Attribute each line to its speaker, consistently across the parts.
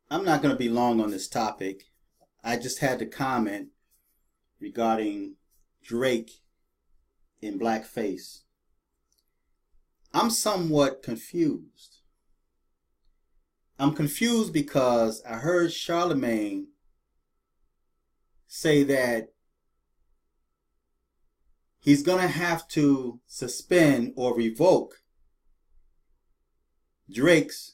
Speaker 1: I'm not going to be long on this topic. I just had to comment regarding Drake in blackface. I'm somewhat confused. I'm confused because I heard Charlemagne say that he's going to have to suspend or revoke Drake's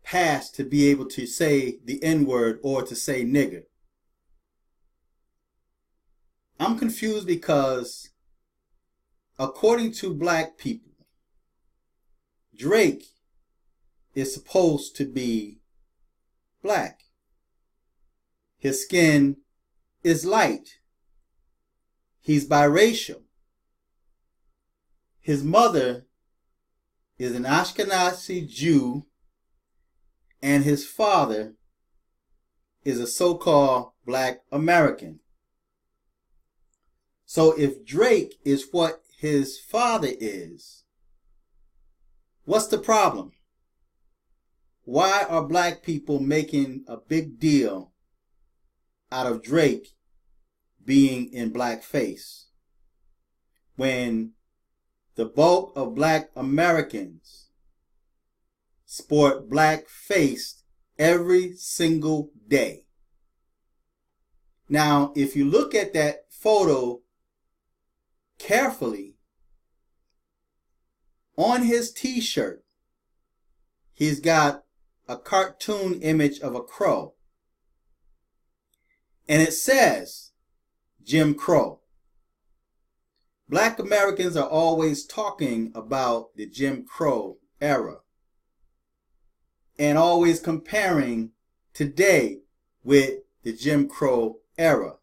Speaker 1: pass to be able to say the N-word or to say nigger. I'm confused because according to black people, Drake is supposed to be black. His skin is light. He's biracial. His mother is an Ashkenazi Jew, and his father is a so-called black American. So if Drake is what his father is, what's the problem? Why are black people making a big deal out of Drake being in blackface when the bulk of black Americans sport blackface every single day? Now, if you look at that photo carefully, on his t-shirt, he's got a cartoon image of a crow. And it says Jim Crow. Black Americans are always talking about the Jim Crow era and always comparing today with the Jim Crow era.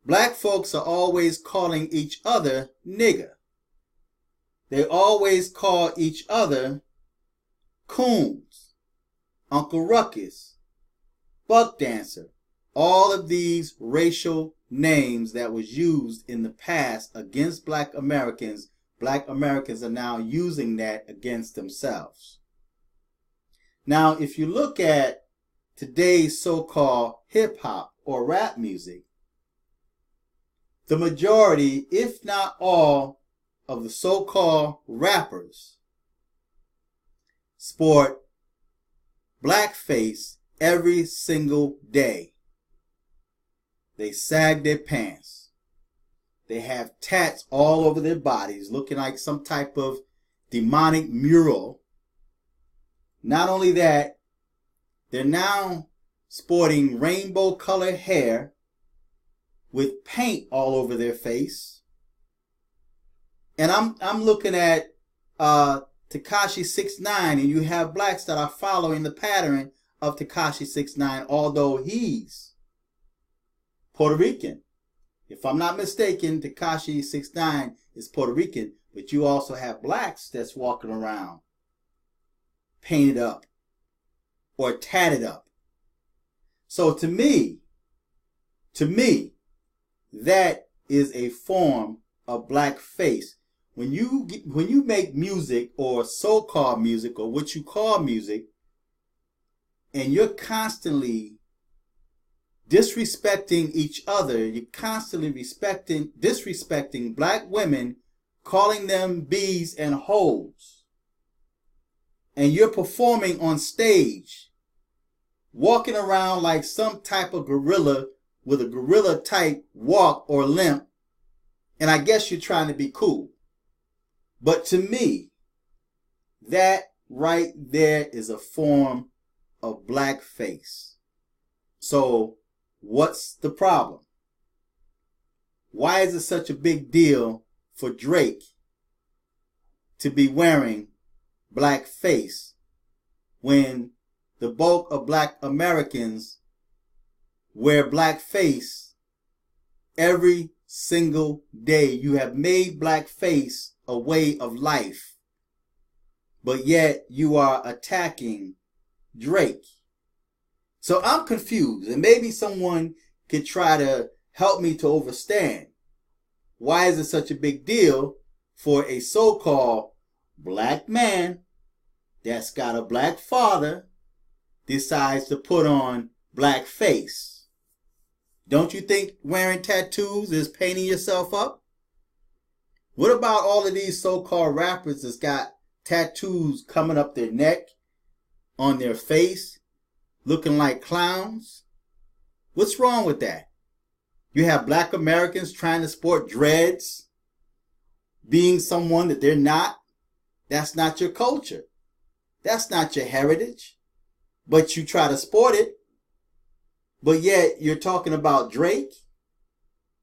Speaker 1: Black folks are always calling each other nigger. They always call each other coons, Uncle Ruckus, Buck Dancer, all of these racial names that was used in the past against black Americans are now using that against themselves. Now, if you look at today's so-called hip-hop or rap music, the majority, if not all, of the so-called rappers sport blackface every single day. They sag their pants. They have tats all over their bodies looking like some type of demonic mural. Not only that, they're now sporting rainbow colored hair with paint all over their face. And I'm looking at Tekashi 6ix9ine, and you have blacks that are following the pattern of Tekashi 6ix9ine, although he's Puerto Rican. If I'm not mistaken, Tekashi 6ix9ine is Puerto Rican, but you also have blacks that's walking around painted up or tatted up. So to me, that is a form of blackface. When you make music or so-called music or what you call music, and you're constantly disrespecting each other, you're constantly disrespecting black women, calling them bees and hoes, and you're performing on stage, walking around like some type of gorilla with a gorilla type walk or limp, and I guess you're trying to be cool. But to me, that right there is a form of blackface. So what's the problem? Why is it such a big deal for Drake to be wearing blackface when the bulk of black Americans wear blackface every single day? You have made blackface a way of life, but yet you are attacking Drake. So I'm confused, and maybe someone could try to help me to understand why is it such a big deal for a so-called black man that's got a black father decides to put on blackface. Don't you think wearing tattoos is painting yourself up? What about all of these so-called rappers that's got tattoos coming up their neck, on their face, looking like clowns? What's wrong with that? You have black Americans trying to sport dreads, being someone that they're not. That's not your culture. That's not your heritage. But you try to sport it. But yet you're talking about Drake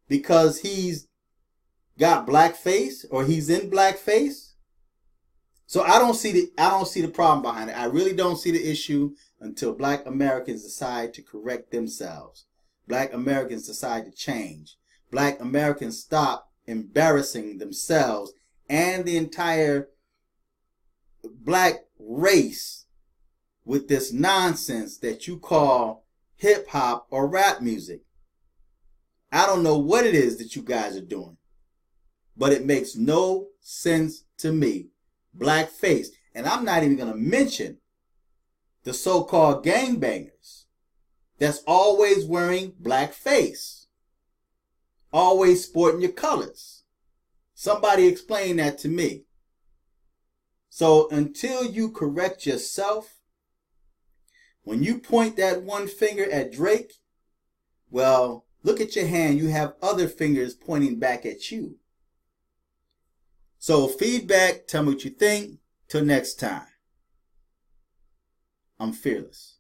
Speaker 1: because he's got blackface or he's in blackface. So I don't see the problem behind it. I really don't see the issue until black Americans decide to correct themselves. Black Americans decide to change. Black Americans stop embarrassing themselves and the entire black race with this nonsense that you call hip hop or rap music. I don't know what it is that you guys are doing, but it makes no sense to me. Blackface. And I'm not even going to mention the so-called gangbangers that's always wearing blackface, always sporting your colors. Somebody explain that to me. So until you correct yourself, when you point that one finger at Drake, well, look at your hand. You have other fingers pointing back at you. So feedback, tell me what you think. Till next time, I'm fearless.